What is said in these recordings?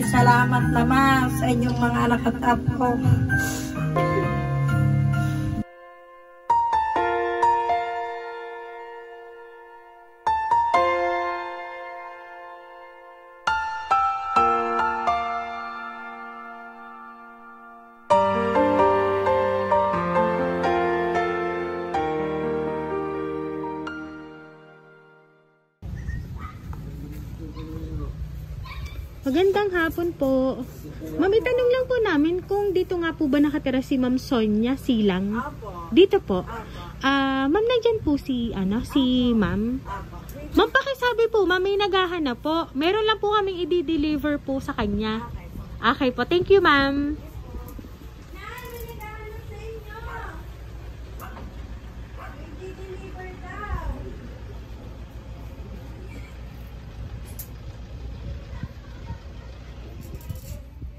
Salamat naman sa inyong mga anak at apo. Magandang hapon po. Ma'am, itanong lang po namin kung dito nga po ba nakatira si Ma'am Sonia Silang? Dito po. Ma'am, nandyan po si Ma'am. Ma'am, pakisabi po, Ma'am, may naghahanap po. Meron lang po kaming i-deliver po sa kanya. Okay po. Thank you, Ma'am.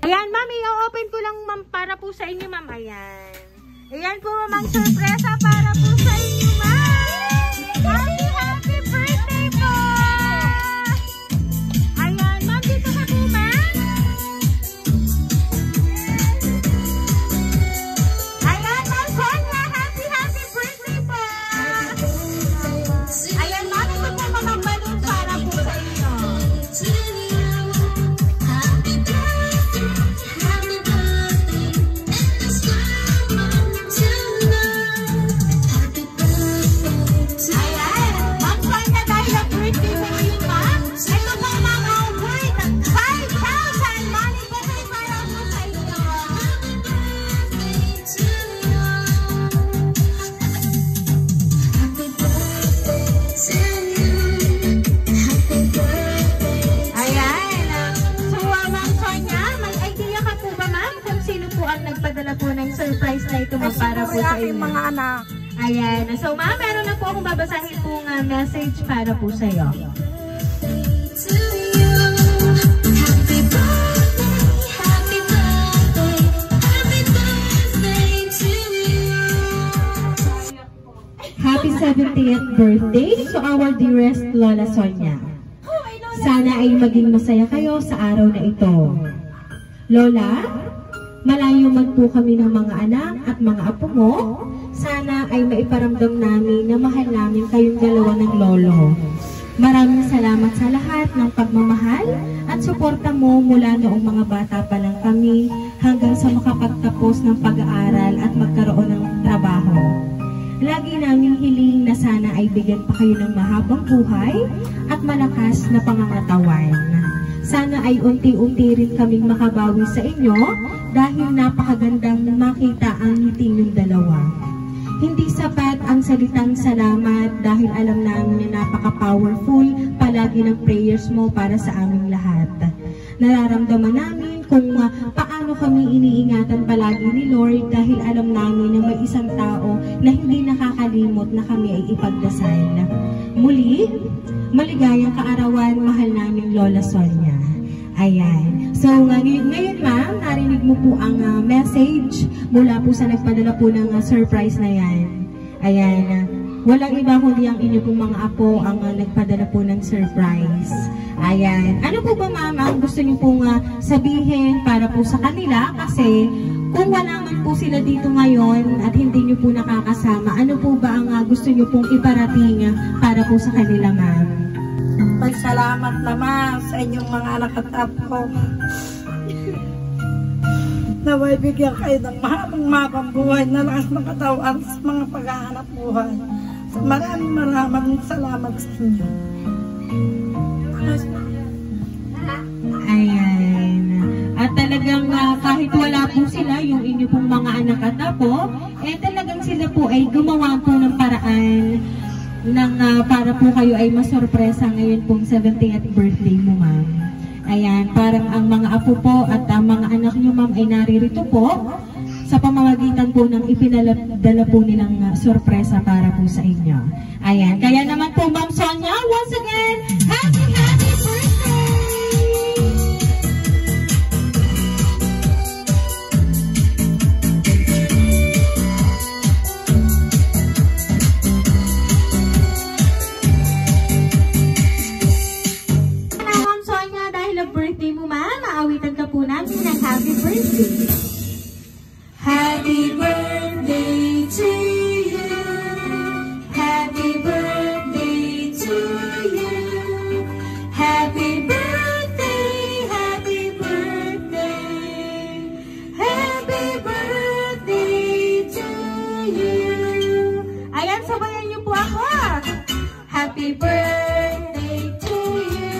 Ayan, ma'am, i-open ko lang, ma'am, para po sa inyo, ma'am. Ayan. Ayan po, ma'am, sorpresa para po sa inyo, ma'am. Happy birthday po! Ayan, ma'am, dito ka po, ma'am. Ayan, ma'am, Sonia, happy birthday po! Ayan, ma'am, ito po, ma'am, balon para po sa inyo. Nagpadala po ng surprise na ito para po sa inyo. Mga anak. Ayan. So, ma'am, meron na po akong babasahin pong message para po sa iyo. Happy 70th birthday to our dearest Lola Sonia. Sana ay maging masaya kayo sa araw na ito. Lola, malayo man po kami ng mga anak at mga apo mo, sana ay maiparamdam namin na mahal namin kayong dalawa ng lolo. Maraming salamat sa lahat ng pagmamahal at suporta mo mula noong mga bata pa lang kami hanggang sa makapagtapos ng pag-aaral at magkaroon ng trabaho. Lagi naming hiling na sana ay bigyan pa kayo ng mahabang buhay at malakas na pangangatawan. Sana ay unti-unti rin kaming makabawi sa inyo dahil napakagandang makita ang ngiti ng dalawa. Hindi sapat ang salitang salamat dahil alam namin na napaka-powerful palagi ng prayers mo para sa aming lahat. Nararamdaman namin kung paano kami iniingatan palagi ni Lord dahil alam namin na may isang tao na hindi nakakalimot na kami ay ipagdasal. Muli, maligayang kaarawan, mahal namin Lola Sonia. Ayan. So, ngayon ma'am, narinig mo po ang message mula po sa nagpadala po ng surprise na yan. Ayan. Walang iba kundi ang inyo pong mga apo ang nagpadala po ng surprise. Ayan. Ano po ba ma'am ang gusto niyo pong sabihin para po sa kanila? Kasi kung wala man po sila dito ngayon at hindi niyo po nakakasama, ano po ba ang gusto niyo pong iparating para po sa kanila ma'am? Salamat naman sa inyong mga anak at apo. Naway bigyan kayo ng mahabang buhay na lakas ng katawan sa mga paghahanap buhay. Maraming salamat sa inyo. Ayan. At talagang kahit wala po sila, yung inyo pong mga anak at apo, talagang sila po ay gumawa po ng paraan para po kayo ay masorpresa ngayon pong 70th birthday mo, ma'am. Ayan, parang ang mga apo po at ang mga anak nyo, ma'am, ay naririto po sa pamamagitan po ng ipinadala po nilang sorpresa para po sa inyo. Ayan, kaya naman po, Ma'am Sonia, once again, happy birthday! aawitan ka po namin ng happy birthday. Happy birthday to you. Happy birthday to you. Happy birthday, happy birthday. Happy birthday to you. Ayan, sabayan niyo po ako. Happy birthday to you.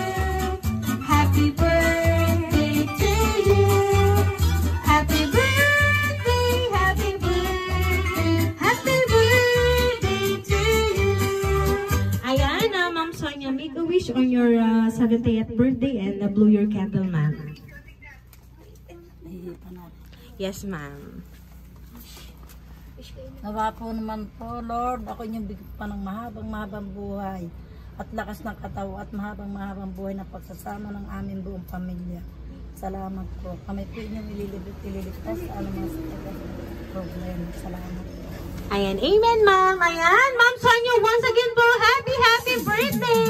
Happy birthday to you. Happy birthday, happy birthday. Happy birthday to you. Ayan, Ma'am Sonia, make a wish on your 70th birthday and blow your candle, ma'am. Yes, ma'am. Nawa po naman po, Lord, ako yung bigyan pa ng mahabang buhay at lakas ng katawa at mahabang buhay na pagsasama ng aming buong pamilya. Salamat po. Kami po inyong ililigtas sa anumang problema. Salamat po. Ayan, amen, ma'am. Ayan, Ma'am Sonia, once again po, happy birthday!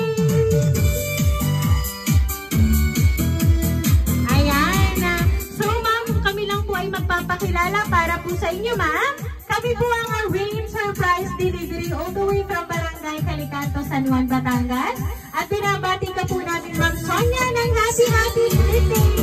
Ayan, so ma'am, kami lang po ay magpapakilala para po sa inyo, ma'am. Kami po ang Rain Surprise Delivery all the way from Barangay Calicanto, San Juan, Batangas. At binabati ka po namin, Ma'am Sonia, ng happy birthday!